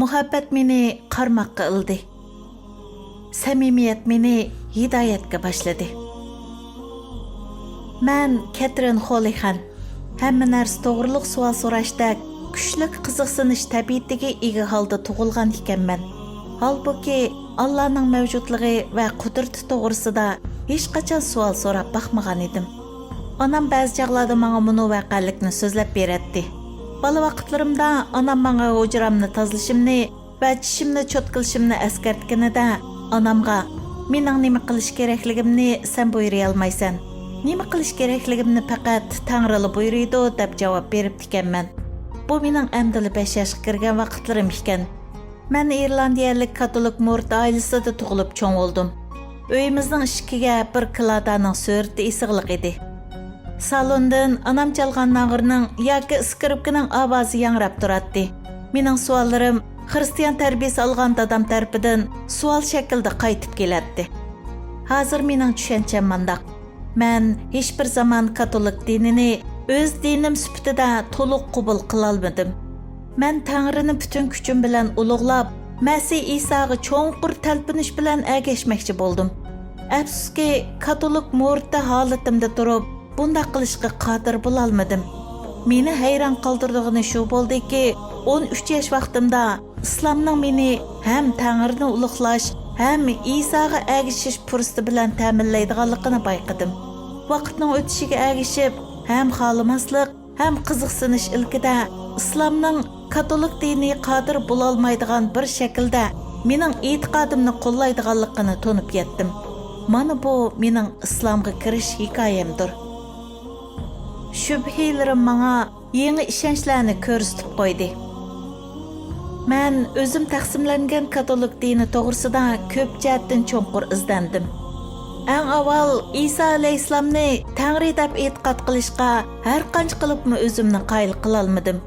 muhabbat meni qarmoqqa ildi. Samimiyat meni hidoyatga boshladi. Men Catherine Holihan. Hamma narsa to'g'riliq savol so'rashda kuchli qiziqsinish tabiatiga ega holda tug'ilgan ekanman. Halbuki Allohning mavjudligi va qudrati to'g'risida hech qachon savol so'rab baxmagan edim. Onam ba'zi chaqlarda menga buni voqelikni so'zlab beradi. Bala vaqtlarimda onam menga hujramni tozalashimni va tishimni cho'tkilishimni eskartganida onamga mening nima qilish kerakligimni sen buyuray olmaysan. Nima qilish kerakligimni faqat Tangri buyuriydi deb javob berib ekanman. Bu mening amdili 5 yoshga kirgan vaqtlarim ekan. Men irlandiyalik katolik mo'rt oilasida tug'ilib cho'ng bo'ldim. Uyimizning ishkiga bir kladaning surati isig'liq edi. Salondan anam chalgan nag'irning yoki skripkaning ovozi yangrab turadi. Mening savollarim xristian tarbiyasi olgan dadam tarafidan savol shaklida qaytib keladi. Hozir mening tushuncham mandaq. Men hech bir zaman katolik dinini o'z dinim sifatida to'liq qabul qila olmadim. Men Tangrini butun kuchim bilan ulug'lab, Masih Isoga cho'nqur talpinish bilan ergashmoqchi bo'ldim. Afsuski, katolik mo'rtda holatimda turib, bunda qilishga qodir bo'la olmadim. Meni hayron qoldirdigani shu bo'ldiki, 13 yosh vaqtimda islomning meni ham Tangrini ulug'lash, ham Isoga ergashish fursati bilan ta'minlaydiganligini bayqadim. Vaqtning o'tishiga ergashib, ham xolimaslik, ham qiziqsinish ilkida islomning katolik dini qodir bo'la olmaydigan bir shaklda mening e'tiqodimni qo'llaydiganligini to'nib yetdim. Mana bu mening islomga kirish hikoyamdir. Shubhilarim menga yangi ishonchlarni ko'rsatib qo'ydi. Men o'zim taqsimlangan katolik dini to'g'risida ko'p jihatdan cho'nqur izlandim. Eng avval Isa alayhisalomni Tangri deb e'tiqod qilishga har qancha qilibmi o'zimni qoyil qila olmadim.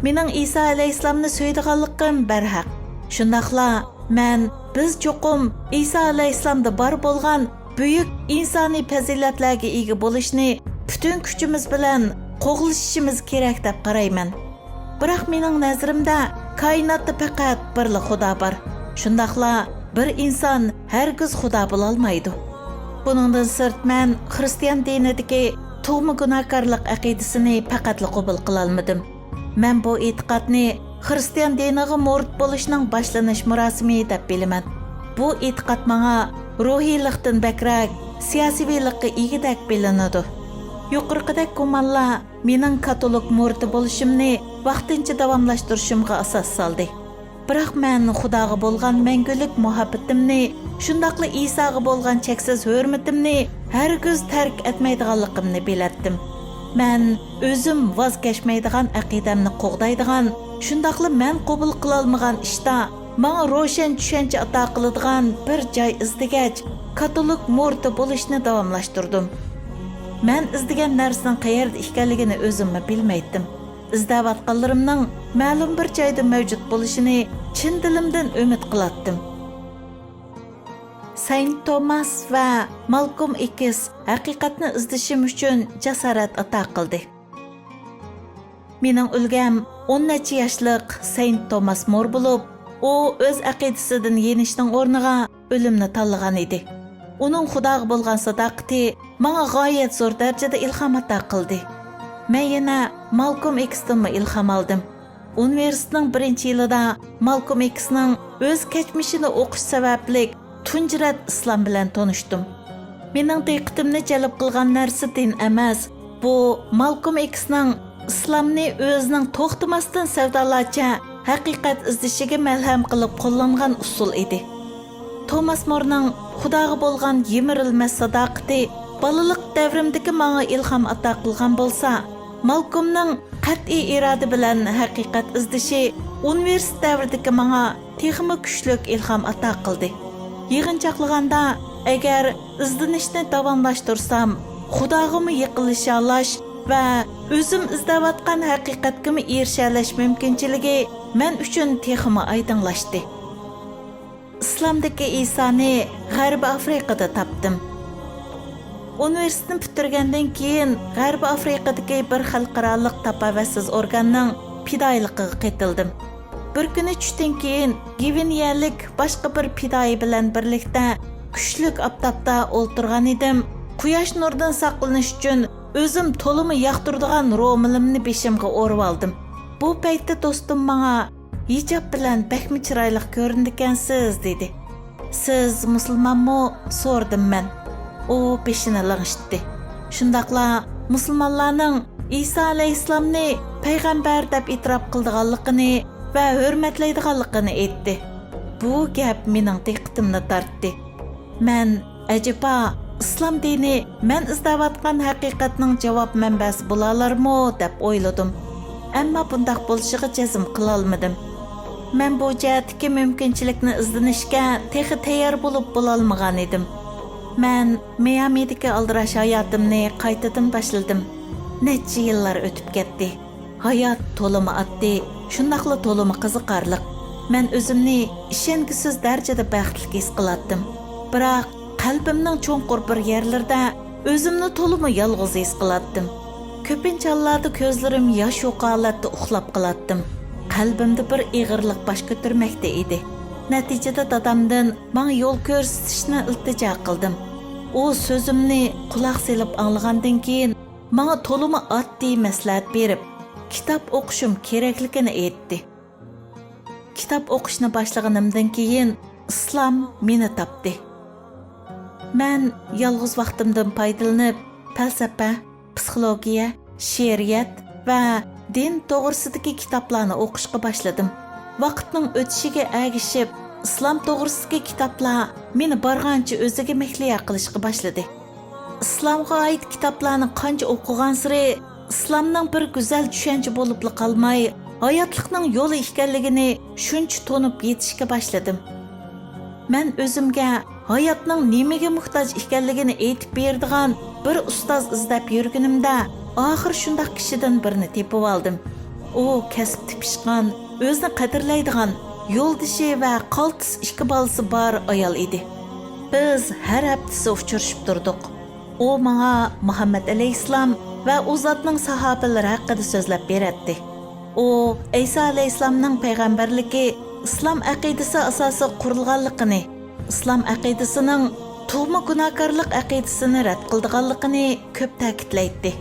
Mening Isa alayhisalomni so'ydiganligim barhaq. Shundaqla men biz cho'qim Isa alayhisalomda bor bo'lgan buyuk insoniy fazilatlarga ega bo'lishni butun kuchimiz bilan qo'g'lishimiz kerak deb qarayman. Biroq mening nazarimda koinotda faqat bir Xudo bor. Shundaqla bir inson hargiz Xudo bo'la olmaydi. Buningdan sirt men xristian dinidagi tug'ma gunohkorlik aqidasini faqatla qabul qila olmadim. Men bu e'tiqodni xristian diniga mo'rt bo'lishning boshlanish murosimi deb bilaman. Bu e'tiqod menga ruhiylikdan bakrak, siyosiylikka egidak bilinadi. Yuqorqidek gumonlar mening katolik mo'rti bo'lishimni vaqtincha davomlashtirishimga asos soldi. Biroq men Xudoga bo'lgan mangulik muhabbatimni, shundaqla Isoga bo'lgan cheksiz hurmatimni hargiz tark etmaydiganligimni bilatdim. Men o'zim voz kechmaydigan aqidamni qo'g'daydigan, shundaqla men qabul qila olmagan ishda menga ro'shan tushuncha ato qiladigan bir joy izdigach, katolik mo'rti bo'lishni davomlashtirdim. Men izdigan narsaning qayerda ekanligini o'zimmi bilmaydim. İzdavatqanlarimning ma'lum bir joyda mavjud bo'lishini chin dilimdan umid qilatdim. Saint Thomas va Malcolm X haqiqatni izdashim uchun jasorat ato qildi. Mening ulgam 10 necha yoshlik Saint Thomas More bo'lib, u o'z aqidasidan yenishning o'rniga o'limni tanlagan edi. Uning Xudoga bo'lgan sadoqati menga g'oyat zo'r darajada ilhom ato qildi. Men yana Malcolm X'dan ilhom oldim. Universitetning 1-yilida Malcolm X'ning o'z kechmishini o'qish sababli tunji rat islom bilan tanishdim. Mening diqqatimni jalb qilgan narsa din emas, bu Malcolm X'ning islomni o'zining to'xtamasdan savdolarcha haqiqat izdishiga malham qilib qo'llangan usul edi. Thomas More'ning Xudoga bo'lgan yemirilmas sadoqati balalik davrimdagi menga ilhom ato qilgan bo'lsa, Malcolmning qat'iy iroda bilan haqiqat izdishi universitet davridagi menga texmi kuchli ilhom ato qildi. Yig'inchoqlaganda agar izlanishni davomlashtirsam, Xudog'imga yiqilisha olash va o'zim izlayotgan haqiqatga erisha olish mumkinchiligi men uchun texmi oydinlashdi. İslamdagi Isoni G'arbiy Afrikada topdim. Universitetni bitirgandan keyin G'arbiy Afrikadagi bir xalqaroliq tapovatsiz organning fidoyiligiga qaytildim. bir kuni tushdan keyin Giviniyalik boshqa bir pidoyi bilan birlikda kuchlik oftobda o'ltirgan edim. Quyosh nuridan saqlanish uchun o'zim to'limi yoqtiradigan ro'milimni beshimga o'rib oldim. Bu paytda do'stim menga hijob bilan bakmi chiroyli ko'rindikansiz dedi. Siz musulmonmi? So'rdim men. U beshini lag'ishdi. Shundaqla musulmonlarning İsa alayhissalomni payg'ambar deb e'tirof qilganligini va hurmatlaydiganligini aytdi. Bu gap mening diqqatimni tortdi. Men ajaba islom dini men izlayotgan haqiqatning javob manbasi bo'la olarmi deb o'yladim. Ammo bundaq bo'lishiga jazm qila olmadim. Men bu jihatdagi mumkinchilikni izlanishga texi tayyor bo'lib bo'la olmagan edim. Men Miamidagi aldirash hayotimni qaytadan boshladim. Necha yillar o'tib ketdi. Hayot to'limi oddiy, shundaqla to'limi qiziqarli. Men o'zimni ishongisiz darajada baxtli his qilardim. Biroq qalbimning cho'nqur bir yerlarida o'zimni to'limi yolg'iz his qilardim. Ko'pincha hollarda ko'zlarim yosh yo'qolatda uxlab qolardim. Qalbimda bir ig'irlik bosh ko'tarmoqda edi. Natijada dadamdan menga yo'l ko'rsatishni iltijo qildim. U so'zimni quloq solib anglagandan keyin menga to'limi oddiy maslahat berib, kitob o'qishim kerakligini aytdi. Kitob o'qishni boshlaganimdan keyin islom meni topdi. Men yolg'iz vaqtimdan foydalanib, falsafa, psixologiya, she'riyat va din to'g'risidagi kitoblarni o'qishga boshladim. Vaqtning o'tishiga ergishib, islom to'g'risidagi kitoblar meni borgancha o'ziga mahliya qilishga boshladi. İslamga oid kitoblarni qancha o'qigan sari islomning bir go'zal tushuncha bo'lib qolmay, hayotlikning yo'li ekanligini shuncha to'nib yetishga boshladim. Men o'zimga hayotning nimaga muhtoj ekanligini aytib beradigan bir ustoz izlab yurganimda, oxir shunday kishidan birini tepib oldim. U kasb pishgan, o'zini qadrlaydigan, yo'ldishi va qaltis ikki bolasi bor ayol edi. Biz har haftasi uchrashib turdik. U menga Muhammad alayhissalom va u zotning sahobalari haqida so'zlab beradi. U Isa alayhissalomning payg'ambarligi, islom aqidasi asosi qurilganligini, islom aqidasining tug'ma gunohkorlik aqidasini rad qilganligini ko'p ta'kidlaydi.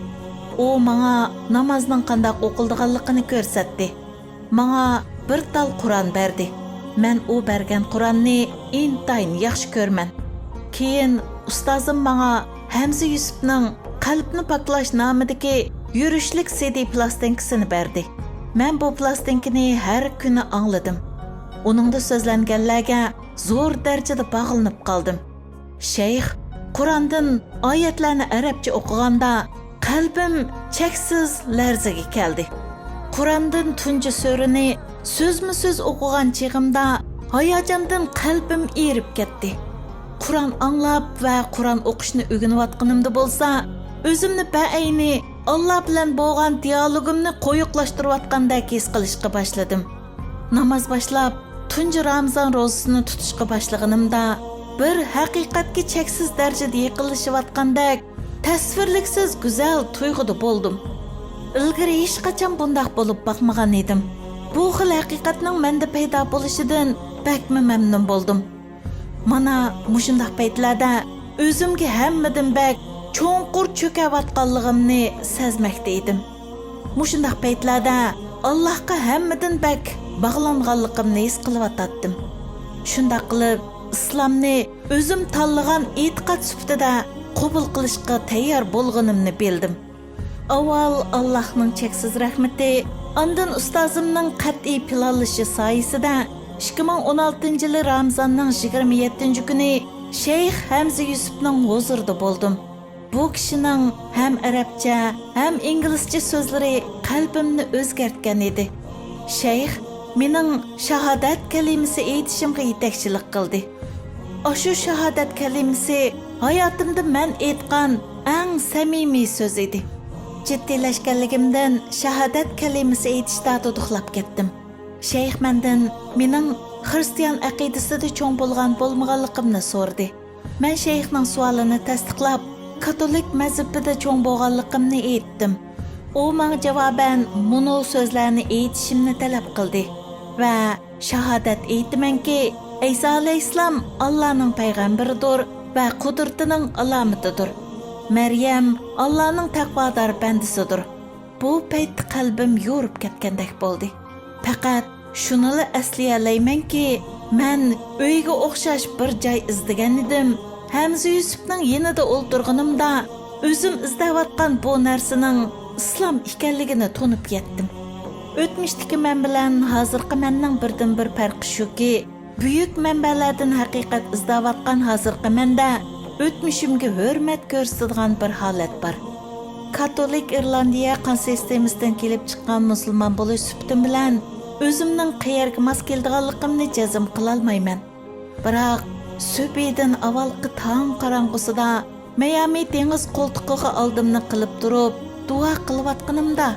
U menga namozning qanday o'qilganligini ko'rsatdi. Menga bir tal Qur'on berdi. Men u bergan Qur'onni intayin yaxshi ko'rman. Keyin ustozim menga Hamza Yusufning qalbni poklash nomidagi yurishlik CD plastinkasini berdi. Men bu plastinkani har kuni angladim. Uningda so'zlanganlarga zo'r darajada bog'lanib qoldim. Shayx Qur'ondan oyatlarni arabcha o'qiganda qalbim cheksiz larzaga keldi. Qur'ondan tunji surani so'zma-so'z o'qigan chig'imda hayajondan qalbim erib ketdi. Qur'on anglab va Qur'on o'qishni o'rganayotganimda bo'lsa, o'zimni ba'ayni Alloh bilan bo'lgan dialogimni qo'yiqlashtirayotgandek his qilishga boshladim. Namoz boshlab, tunji Ramazon ro'zasini tutishga boshlaganimda, bir haqiqatga cheksiz darajada yaqinlashayotgandek, tasvirliksiz go'zal tuyg'uda bo'ldim. Ilgari hech qachon bunday bo'lib boqmagan edim. Bu xil haqiqatning menda paydo bo'lishidan bakmi mamnun bo'ldim. Mana mushundaq paytlarda o'zimga hammadan bak cho'nqur cho'kayotganligimni sezmoqda edim. Mushundaq paytlarda Allohga hammadan bak bog'langanligimni his qilyotdim. Shunda qilib islomni o'zim tanlagan e'tiqod sifatida qabul qilishga tayyor bo'lganimni bildim. Avval Allohning cheksiz rahmati, ondan ustozimning qat'iy planlashi soyasida 2016-yili Ramazonning 27-kuni Shayx Hamza Yusufning huzurida bo'ldim. Bu kishining ham arabcha, ham inglizcha so'zlari qalbimni o'zgartgan edi. Shayx mening shahodat kalimasi aytishimga yetakchilik qildi. Shu shahodat kalimasi hayotimda men aytgan eng samimiy so'z edi. Jiddiylashganligimdan shahodat kalimasi aytishda duduqlab ketdim. Shayx mendan mening xristian aqidasida cho'ng bo'lgan bo'lmaganligimni so'radi. Men shayxning savolini tasdiqlab, katolik mazhabida cho'ng bo'lganligimni aytdim. U menga javoban buni so'zlarni aytishimni talab qildi. va shahodat aytamanki, Isa alayhissalom Allohning payg'ambaridir va qudratining alomatidir. Maryam Allohning taqvodor bandisidir. Bu payt qalbim yo'rib ketgandek bo'ldi. Faqat shunili eslayolmaymanki, men uyga o'xshash bir joy izlagan edim. Hamza Yusufning yanida o'ltirganimda o'zim izlayotgan bu narsaning islom ekanligini tunib yetdim. O'tmishdagi men bilan hozirgi menning birdan-bir farqi shuki, buyuk manbalardan haqiqat izlayotgan hozirgi menda o'tmishimga hurmat ko'rsatadigan bir holat bor. Katolik Irlandiya qon sistemasidan kelib chiqqan musulmon bo'lish suhbatim bilan o'zimning qayerga mos kelganligimni jazm qila olmayman. Biroq suhbatdan avvalgi tong qorong'usida Miami dengiz qo'ltiqiga oldimni qilib turib, duo qilayotganimda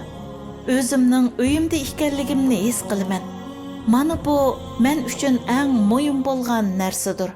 o'zimning uyimda ekanligimni his qilaman. Mana bu men uchun eng muhim bo'lgan narsadir.